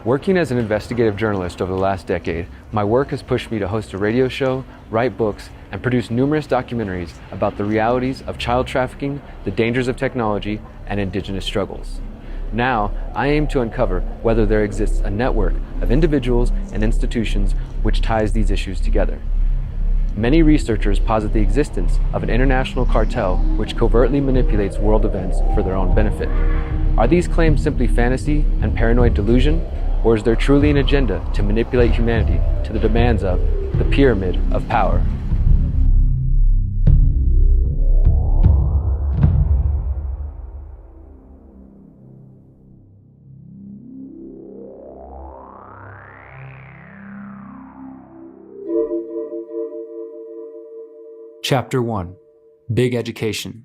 Working as an investigative journalist over the last decade, my work has pushed me to host a radio show, write books, and produce numerous documentaries about the realities of child trafficking, the dangers of technology, and indigenous struggles. Now, I aim to uncover whether there exists a network of individuals and institutions which ties these issues together. Many researchers posit the existence of an international cartel which covertly manipulates world events for their own benefit. Are these claims simply fantasy and paranoid delusion? Or is there truly an agenda to manipulate humanity to the demands of the pyramid of power? Chapter 1. Big Education.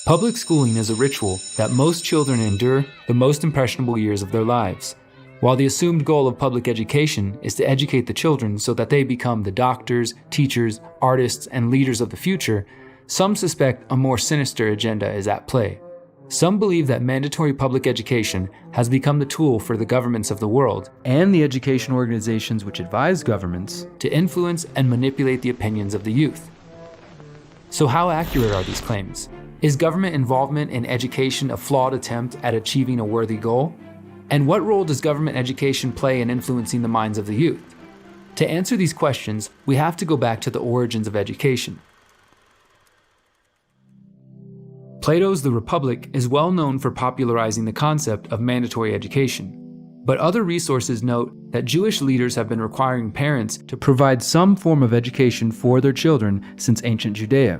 Public schooling is a ritual that most children endure the most impressionable years of their lives. While the assumed goal of public education is to educate the children so that they become the doctors, teachers, artists, and leaders of the future, some suspect a more sinister agenda is at play. Some believe that mandatory public education has become the tool for the governments of the world and the education organizations which advise governments to influence and manipulate the opinions of the youth. So how accurate are these claims? Is government involvement in education a flawed attempt at achieving a worthy goal? And what role does government education play in influencing the minds of the youth? To answer these questions, we have to go back to the origins of education. Plato's The Republic is well known for popularizing the concept of mandatory education. But other resources note that Jewish leaders have been requiring parents to provide some form of education for their children since ancient Judea.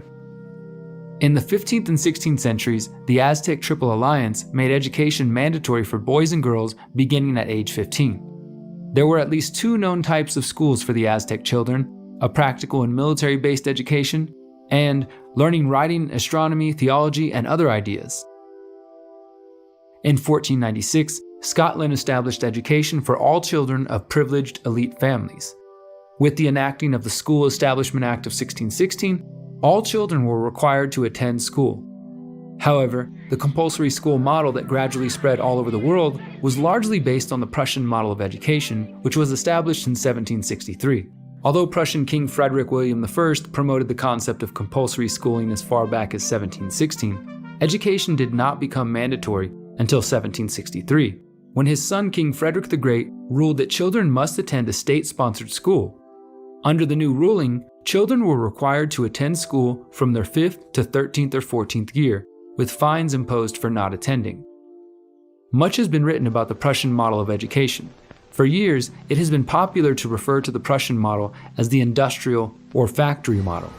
In the 15th and 16th centuries, the Aztec Triple Alliance made education mandatory for boys and girls beginning at age 15. There were at least two known types of schools for the Aztec children: a practical and military-based education, and learning writing, astronomy, theology, and other ideas. In 1496, Scotland established education for all children of privileged elite families. With the enacting of the School Establishment Act of 1616, all children were required to attend school. However, the compulsory school model that gradually spread all over the world was largely based on the Prussian model of education, which was established in 1763. Although Prussian King Frederick William I promoted the concept of compulsory schooling as far back as 1716, education did not become mandatory until 1763, when his son King Frederick the Great ruled that children must attend a state-sponsored school. Under the new ruling, children were required to attend school from their 5th to 13th or 14th year, with fines imposed for not attending. Much has been written about the Prussian model of education. For years, it has been popular to refer to the Prussian model as the industrial or factory model.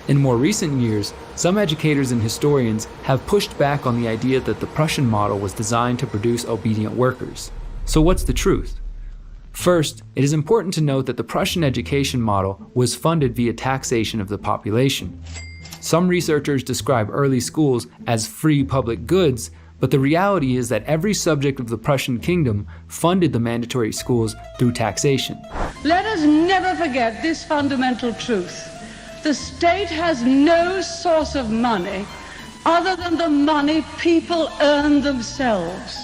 In more recent years, some educators and historians have pushed back on the idea that the Prussian model was designed to produce obedient workers. So what's the truth? First, it is important to note that the Prussian education model was funded via taxation of the population. Some researchers describe early schools as free public goods, but the reality is that every subject of the Prussian kingdom funded the mandatory schools through taxation. Let us never forget this fundamental truth. The state has no source of money other than the money people earn themselves.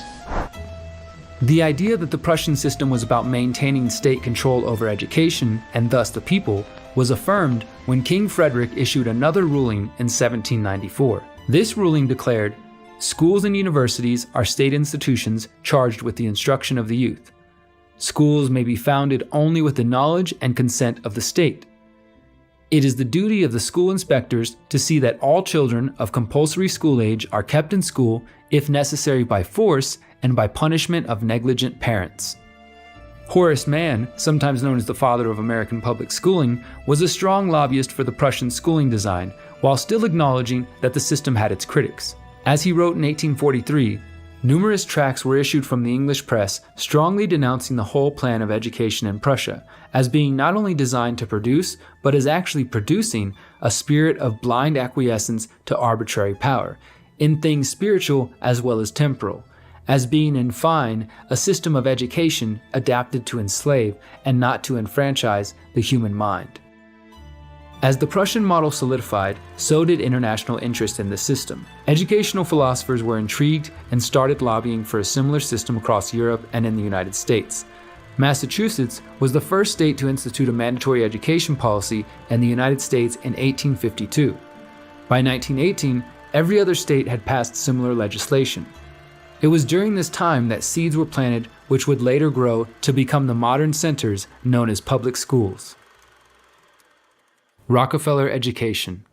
The idea that the Prussian system was about maintaining state control over education, and thus the people, was affirmed when King Frederick issued another ruling in 1794. This ruling declared, "Schools and universities are state institutions charged with the instruction of the youth. Schools may be founded only with the knowledge and consent of the state. It is the duty of the school inspectors to see that all children of compulsory school age are kept in school, if necessary by force and by punishment of negligent parents." Horace Mann, sometimes known as the father of American public schooling, was a strong lobbyist for the Prussian schooling design, while still acknowledging that the system had its critics. As he wrote in 1843, numerous tracts were issued from the English press strongly denouncing the whole plan of education in Prussia as being not only designed to produce, but as actually producing a spirit of blind acquiescence to arbitrary power, in things spiritual as well as temporal, as being, in fine, a system of education adapted to enslave and not to enfranchise the human mind. As the Prussian model solidified, so did international interest in the system. Educational philosophers were intrigued and started lobbying for a similar system across Europe and in the United States. Massachusetts was the first state to institute a mandatory education policy in the United States in 1852. By 1918, every other state had passed similar legislation. It was during this time that seeds were planted which would later grow to become the modern centers known as public schools. Rockefeller education.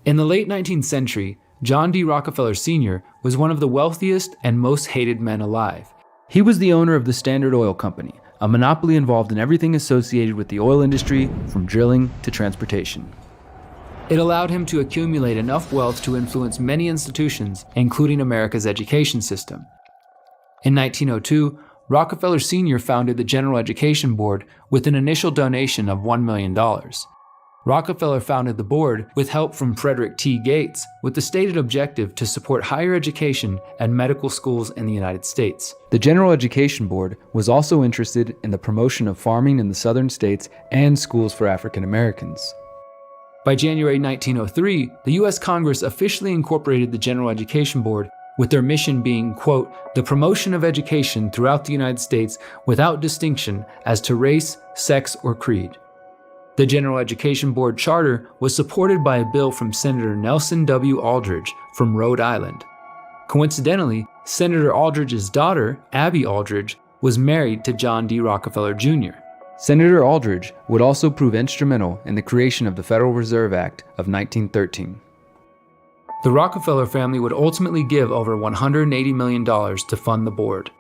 In the late 19th century, John D. Rockefeller Sr. was one of the wealthiest and most hated men alive. He was the owner of the Standard Oil Company, a monopoly involved in everything associated with the oil industry, from drilling to transportation. It allowed him to accumulate enough wealth to influence many institutions, including America's education system. In 1902, Rockefeller Sr. founded the General Education Board with an initial donation of $1 million. Rockefeller founded the board with help from Frederick T. Gates, with the stated objective to support higher education and medical schools in the United States. The General Education Board was also interested in the promotion of farming in the southern states and schools for African Americans. By January 1903, the U.S. Congress officially incorporated the General Education Board, with their mission being, quote, the promotion of education throughout the United States without distinction as to race, sex, or creed. The General Education Board charter was supported by a bill from Senator Nelson W. Aldrich from Rhode Island. Coincidentally, Senator Aldrich's daughter, Abby Aldrich, was married to John D. Rockefeller Jr. Senator Aldrich would also prove instrumental in the creation of the Federal Reserve Act of 1913. The Rockefeller family would ultimately give over $180 million to fund the board.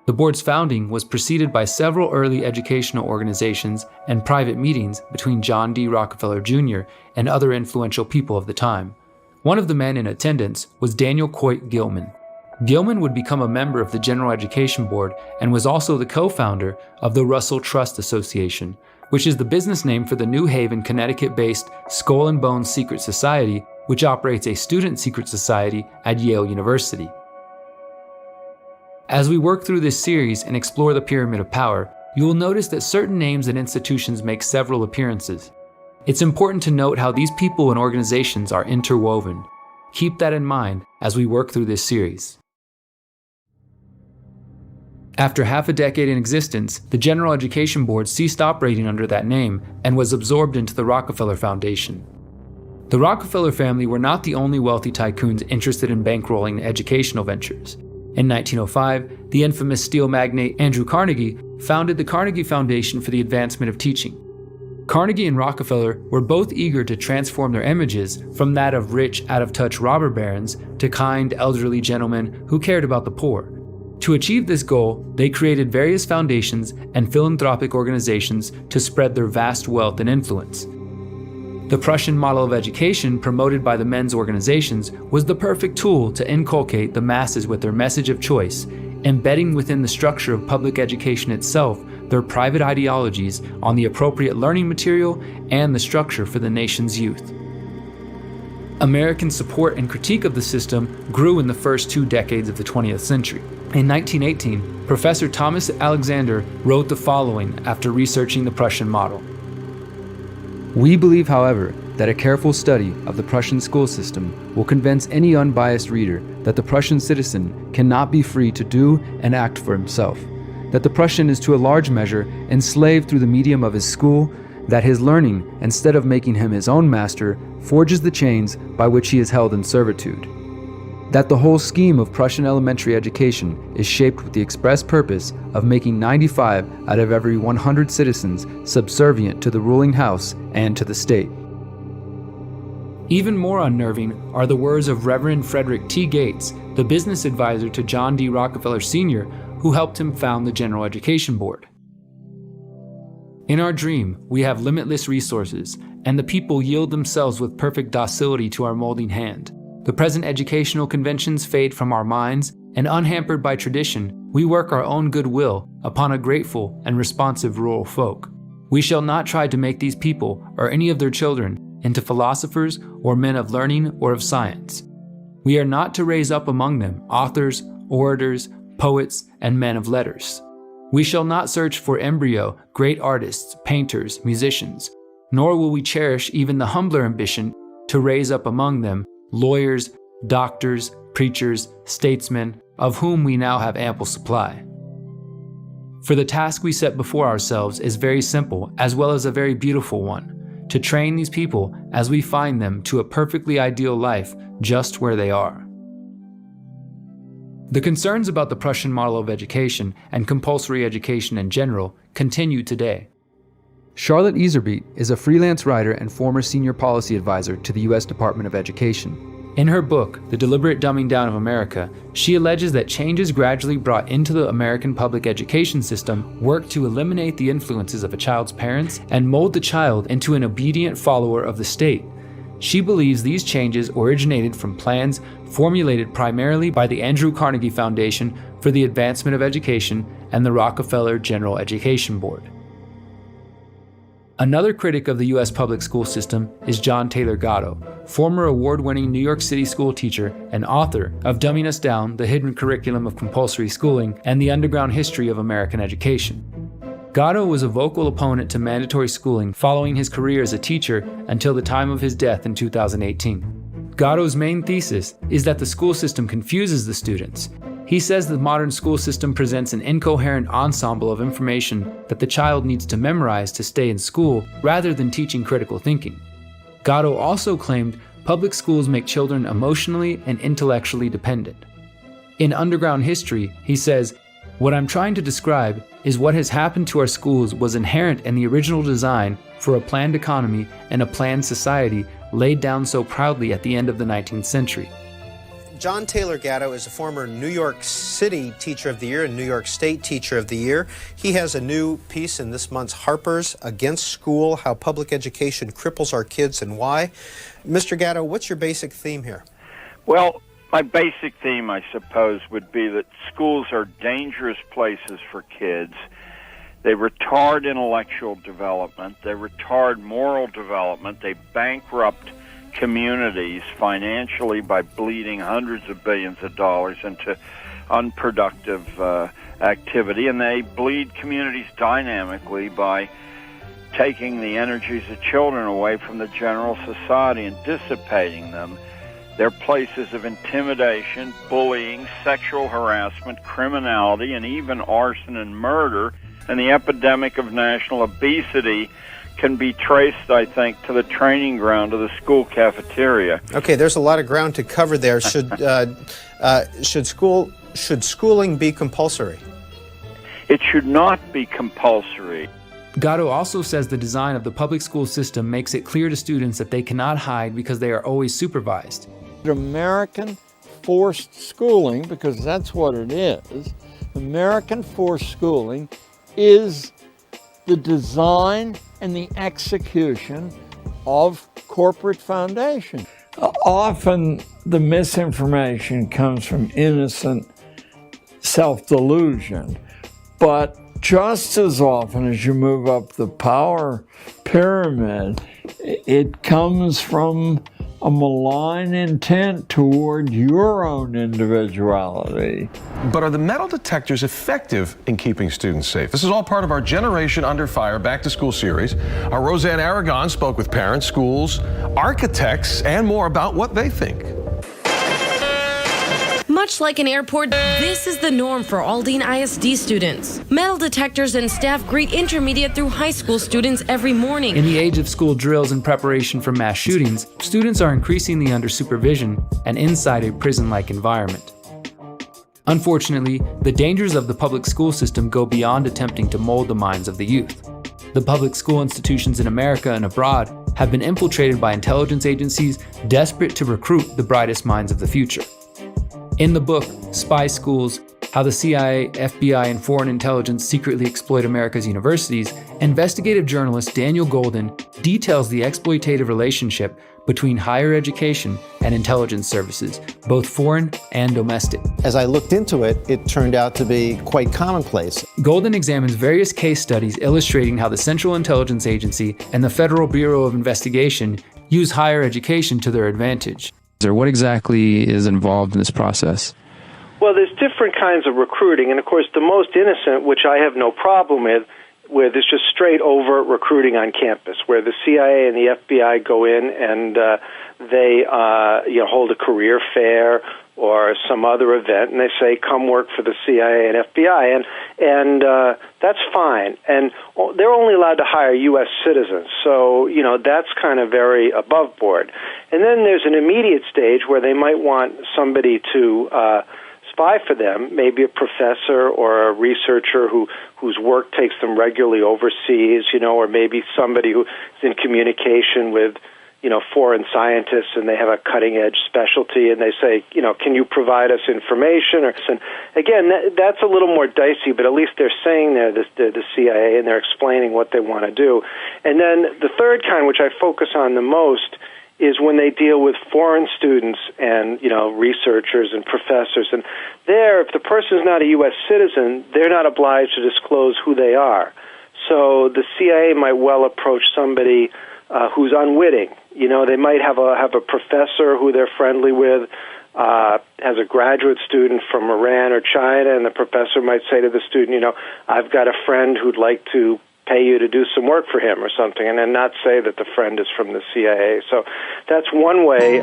The board's founding was preceded by several early educational organizations and private meetings between John D. Rockefeller Jr. and other influential people of the time. One of the men in attendance was Daniel Coit Gilman. Gilman would become a member of the General Education Board and was also the co-founder of the Russell Trust Association, which is the business name for the New Haven, Connecticut-based Skull and Bones Secret Society, which operates a student secret society at Yale University. As we work through this series and explore the pyramid of power, you will notice that certain names and institutions make several appearances. It's important to note how these people and organizations are interwoven. Keep that in mind as we work through this series. After half a decade in existence, the General Education Board ceased operating under that name and was absorbed into the Rockefeller Foundation. The Rockefeller family were not the only wealthy tycoons interested in bankrolling educational ventures. In 1905, the infamous steel magnate Andrew Carnegie founded the Carnegie Foundation for the Advancement of Teaching. Carnegie and Rockefeller were both eager to transform their images from that of rich, out-of-touch robber barons to kind, elderly gentlemen who cared about the poor. To achieve this goal, they created various foundations and philanthropic organizations to spread their vast wealth and influence. The Prussian model of education promoted by the men's organizations was the perfect tool to inculcate the masses with their message of choice, embedding within the structure of public education itself their private ideologies on the appropriate learning material and the structure for the nation's youth. American support and critique of the system grew in the first 2 decades of the 20th century. In 1918, Professor Thomas Alexander wrote the following after researching the Prussian model. We believe, however, that a careful study of the Prussian school system will convince any unbiased reader that the Prussian citizen cannot be free to do and act for himself, that the Prussian is to a large measure enslaved through the medium of his school, that his learning, instead of making him his own master, forges the chains by which he is held in servitude, that the whole scheme of Prussian elementary education is shaped with the express purpose of making 95 out of every 100 citizens subservient to the ruling house and to the state. Even more unnerving are the words of Reverend Frederick T. Gates, the business advisor to John D. Rockefeller Sr., who helped him found the General Education Board. In our dream, we have limitless resources, and the people yield themselves with perfect docility to our molding hand. The present educational conventions fade from our minds, and unhampered by tradition, we work our own goodwill upon a grateful and responsive rural folk. We shall not try to make these people, or any of their children, into philosophers or men of learning or of science. We are not to raise up among them authors, orators, poets, and men of letters. We shall not search for embryo great artists, painters, musicians, nor will we cherish even the humbler ambition to raise up among them lawyers, doctors, preachers, statesmen, of whom we now have ample supply. For the task we set before ourselves is very simple as well as a very beautiful one, to train these people as we find them to a perfectly ideal life just where they are. The concerns about the Prussian model of education and compulsory education in general continue today. Charlotte Iserbyt is a freelance writer and former senior policy advisor to the U.S. Department of Education. In her book, The Deliberate Dumbing Down of America, she alleges that changes gradually brought into the American public education system work to eliminate the influences of a child's parents and mold the child into an obedient follower of the state. She believes these changes originated from plans formulated primarily by the Andrew Carnegie Foundation for the Advancement of Education and the Rockefeller General Education Board. Another critic of the U.S. public school system is John Taylor Gatto, former award-winning New York City school teacher and author of Dumbing Us Down, The Hidden Curriculum of Compulsory Schooling and the Underground History of American Education. Gatto was a vocal opponent to mandatory schooling following his career as a teacher until the time of his death in 2018. Gatto's main thesis is that the school system confuses the students. He says the modern school system presents an incoherent ensemble of information that the child needs to memorize to stay in school rather than teaching critical thinking. Gatto also claimed public schools make children emotionally and intellectually dependent. In Underground History, he says, "What I'm trying to describe is what has happened to our schools was inherent in the original design for a planned economy and a planned society laid down so proudly at the end of the 19th century." John Taylor Gatto is a former New York City Teacher of the Year and New York State Teacher of the Year. He has a new piece in this month's Harper's, Against School, How Public Education Cripples Our Kids and Why. Mr. Gatto, what's your basic theme here? Well, my basic theme, I suppose, would be that schools are dangerous places for kids. They retard intellectual development. They retard moral development. They bankrupt communities financially by bleeding hundreds of billions of dollars into unproductive activity, and they bleed communities dynamically by taking the energies of children away from the general society and dissipating them. They're places of intimidation, bullying, sexual harassment, criminality, and even arson and murder, and the epidemic of national obesity can be traced, I think, to the training ground of the school cafeteria. Okay, there's a lot of ground to cover there. Should schooling be compulsory? It should not be compulsory. Gatto also says the design of the public school system makes it clear to students that they cannot hide because they are always supervised. American forced schooling, because that's what it is, American forced schooling is the design and the execution of corporate foundation. Often the misinformation comes from innocent self-delusion, but just as often as you move up the power pyramid, it comes from a malign intent toward your own individuality. But are the metal detectors effective in keeping students safe? This is all part of our Generation Under Fire Back to School series. Our Roseanne Aragon spoke with parents, schools, architects, and more about what they think. Much like an airport, this is the norm for Aldine ISD students. Metal detectors and staff greet intermediate through high school students every morning. In the age of school drills in preparation for mass shootings, students are increasingly under supervision and inside a prison-like environment. Unfortunately, the dangers of the public school system go beyond attempting to mold the minds of the youth. The public school institutions in America and abroad have been infiltrated by intelligence agencies desperate to recruit the brightest minds of the future. In the book, Spy Schools, How the CIA, FBI, and Foreign Intelligence Secretly Exploit America's Universities, investigative journalist Daniel Golden details the exploitative relationship between higher education and intelligence services, both foreign and domestic. As I looked into it, it turned out to be quite commonplace. Golden examines various case studies illustrating how the Central Intelligence Agency and the Federal Bureau of Investigation use higher education to their advantage. What exactly is involved in this process? Well, there's different kinds of recruiting, and of course the most innocent, which I have no problem with, where there's just straight overt recruiting on campus, where the CIA and the FBI go in and they hold a career fair or some other event, and they say, come work for the CIA and FBI, and that's fine. And they're only allowed to hire U.S. citizens, so, that's kind of very above board. And then there's an immediate stage where they might want somebody to spy for them, maybe a professor or a researcher whose work takes them regularly overseas, or maybe somebody who's in communication with foreign scientists, and they have a cutting-edge specialty, and they say, can you provide us information? And again, that's a little more dicey, but at least they're saying they're the CIA, and they're explaining what they want to do. And then the third kind, which I focus on the most, is when they deal with foreign students and, researchers and professors. And there, if the person is not a U.S. citizen, they're not obliged to disclose who they are. So the CIA might well approach somebody who's unwitting. They might have a professor who they're friendly with, has a graduate student from Iran or China, and the professor might say to the student, I've got a friend who'd like to pay you to do some work for him or something, and then not say that the friend is from the CIA. So that's one way.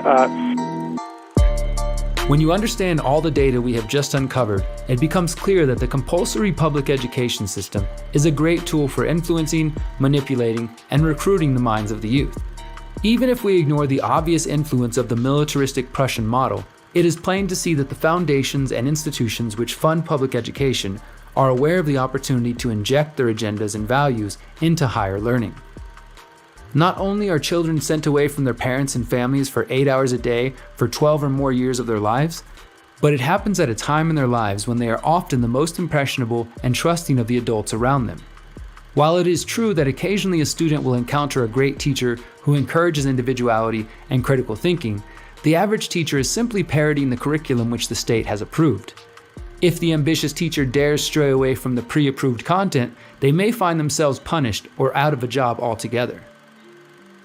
When you understand all the data we have just uncovered, it becomes clear that the compulsory public education system is a great tool for influencing, manipulating, and recruiting the minds of the youth. Even if we ignore the obvious influence of the militaristic Prussian model, it is plain to see that the foundations and institutions which fund public education are aware of the opportunity to inject their agendas and values into higher learning. Not only are children sent away from their parents and families for 8 hours a day for 12 or more years of their lives, but it happens at a time in their lives when they are often the most impressionable and trusting of the adults around them. While it is true that occasionally a student will encounter a great teacher who encourages individuality and critical thinking, the average teacher is simply parodying the curriculum which the state has approved. If the ambitious teacher dares stray away from the pre-approved content, they may find themselves punished or out of a job altogether.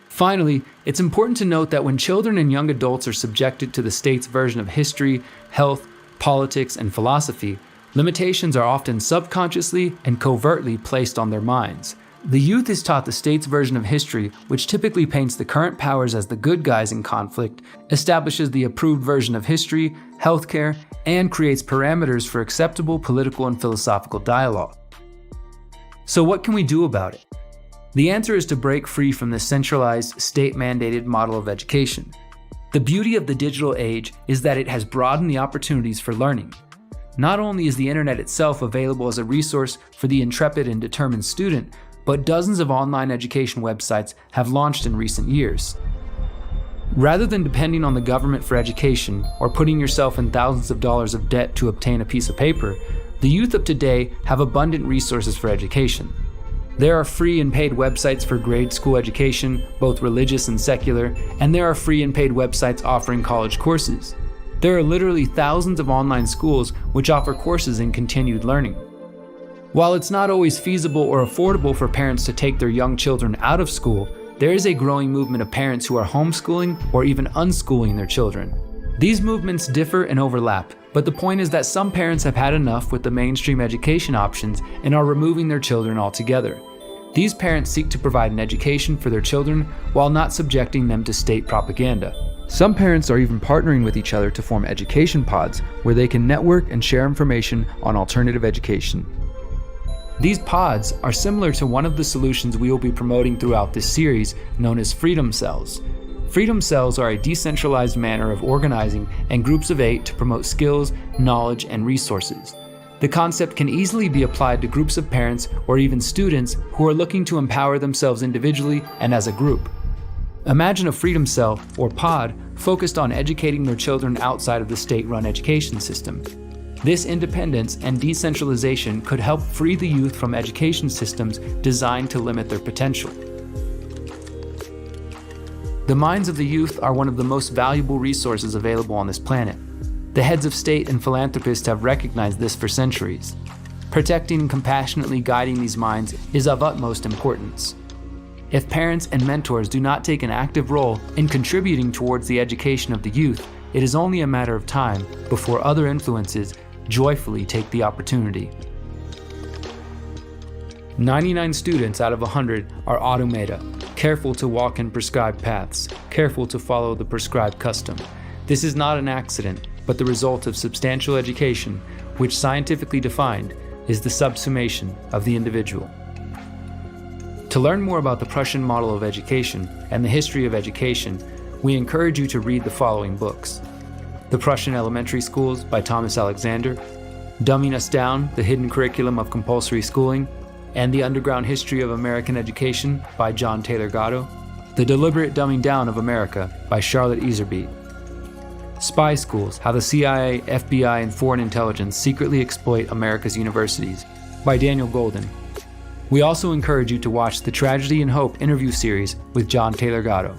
Finally, it's important to note that when children and young adults are subjected to the state's version of history, health, politics, and philosophy, limitations are often subconsciously and covertly placed on their minds. The youth is taught the state's version of history, which typically paints the current powers as the good guys in conflict, establishes the approved version of history, healthcare, and creates parameters for acceptable political and philosophical dialogue. So what can we do about it? The answer is to break free from this centralized, state-mandated model of education. The beauty of the digital age is that it has broadened the opportunities for learning. Not only is the internet itself available as a resource for the intrepid and determined student, but dozens of online education websites have launched in recent years. Rather than depending on the government for education or putting yourself in thousands of dollars of debt to obtain a piece of paper, the youth of today have abundant resources for education. There are free and paid websites for grade school education, both religious and secular, and there are free and paid websites offering college courses. There are literally thousands of online schools which offer courses in continued learning. While it's not always feasible or affordable for parents to take their young children out of school, there is a growing movement of parents who are homeschooling or even unschooling their children. These movements differ and overlap, but the point is that some parents have had enough with the mainstream education options and are removing their children altogether. These parents seek to provide an education for their children while not subjecting them to state propaganda. Some parents are even partnering with each other to form education pods where they can network and share information on alternative education. These pods are similar to one of the solutions we will be promoting throughout this series, known as Freedom Cells. Freedom Cells are a decentralized manner of organizing in groups of 8 to promote skills, knowledge, and resources. The concept can easily be applied to groups of parents or even students who are looking to empower themselves individually and as a group. Imagine a Freedom Cell, or pod, focused on educating their children outside of the state-run education system. This independence and decentralization could help free the youth from education systems designed to limit their potential. The minds of the youth are one of the most valuable resources available on this planet. The heads of state and philanthropists have recognized this for centuries. Protecting and compassionately guiding these minds is of utmost importance. If parents and mentors do not take an active role in contributing towards the education of the youth, it is only a matter of time before other influences joyfully take the opportunity. 99 students out of 100 are automata, careful to walk in prescribed paths, careful to follow the prescribed custom. This is not an accident, but the result of substantial education, which scientifically defined is the subsummation of the individual. To learn more about the Prussian model of education and the history of education, we encourage you to read the following books: The Prussian Elementary Schools by Thomas Alexander, Dumbing Us Down, The Hidden Curriculum of Compulsory Schooling, and The Underground History of American Education by John Taylor Gatto, The Deliberate Dumbing Down of America by Charlotte Iserbyt, Spy Schools, How the CIA, FBI, and Foreign Intelligence Secretly Exploit America's Universities by Daniel Golden. We also encourage you to watch the Tragedy and Hope interview series with John Taylor Gatto.